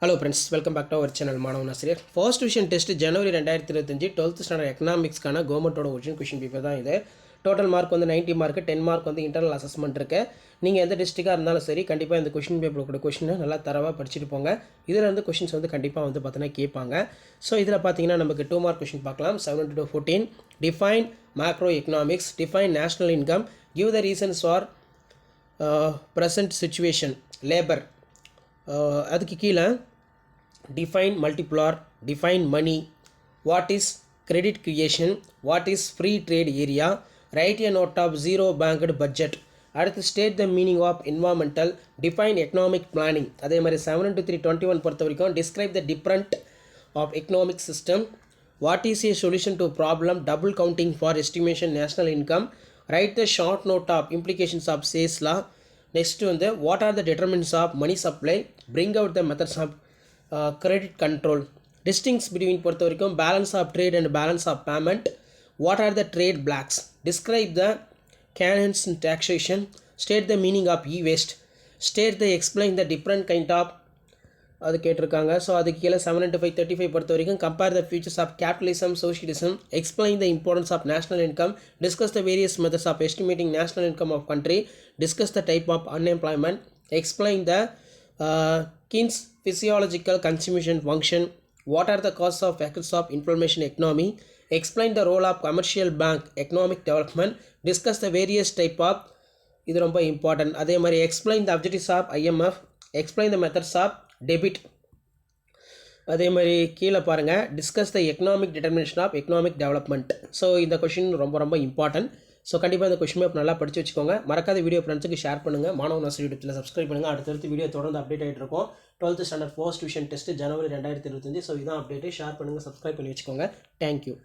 Hello friends, welcome back to our channel மாணவன் ஆசிரியர். First division test January 2025 12th standard economics கான கவர்மெண்டோட original question paper தான் இது. டோட்டல் மார்க் வந்து 90 மார்க், 10 மார்க் வந்து இன்டர்னல் அசஸ்மெண்ட் இருக்கு. நீங்க எந்த டிஸ்ட்ரிக்டா இருந்தாலும் சரி கண்டிப்பா இந்த क्वेश्चन பேப்பரோட கூட क्वेश्चन நல்லா தரவா படிச்சிட்டு போங்க. இதுல இருந்து क्वेश्चंस வந்து கண்டிப்பா வந்து பார்த்தனா கேட்பாங்க. சோ இதுல பாத்தீங்கன்னா நமக்கு 2 மார்க் क्वेश्चन பார்க்கலாம். 7 to 14 define macroeconomics, define national income, give the reasons for present situation, labor. அதுக்கு கீழ define multiplier, define money, what is credit creation, what is free trade area, write a note of zero banked budget. அடுத்து state the meaning of environmental, define economic planning. அதே மாதிரி 7 to 3 பொறுத்த வரைக்கும் describe the different of economic system, what is a solution to problem double counting for estimation national income, write the short note of implications of sales law. Next வந்து what are the determinants of money supply, bring out the methods of credit control. Distinction between பொறுத்த வரைக்கும் balance of trade and balance of payment, what are the trade blocks, describe the canons in taxation, state the meaning of e-waste, state the explain the different kind of அது கேட்டிருக்காங்க. So அதுக்கு கீழே 7 to 5 பொறுத்த வரைக்கும் compare the futures of capitalism socialism, explain the importance of national income, discuss the various methods of estimating national income of country, discuss the type of unemployment, explain the Keynes physiological consumption function, what are the causes of effects of inflammation economy, explain the role of commercial bank economic development, discuss the various type of இது ரொம்ப important. அதே மாதிரி explain the objectives of IMF, explain the methods of debit. அதே மாதிரி கீழே பாருங்க discuss the economic determination of economic development. So இந்த question ரொம்ப ரொம்ப இம்பார்ட்டன்ட். ஸோ கண்டிப்பாக இந்த கொஷின் பேப்பர் நல்லா படித்து வச்சுக்கோங்க. மறக்காத வீடியோ ஃப்ரெண்ட்ஸுக்கு ஷேர் பண்ணுங்கள். மாணவன் ஆசிரியர் யூடியூப்ல சப்ஸ்கிரைப் பண்ணுங்கள். அடுத்தடுத்து வீடியோ தொடர்ந்து அப்டேட் ஆகிட்டு இருக்கும். 12th standard first division test ஜனவரி 2025. ஸோ இதான் அப்டேட்டு. ஷேர் பண்ணுங்கள், சப்ஸ்கிரைப் பண்ணி வச்சுக்கோங்க. தேங்க்யூ.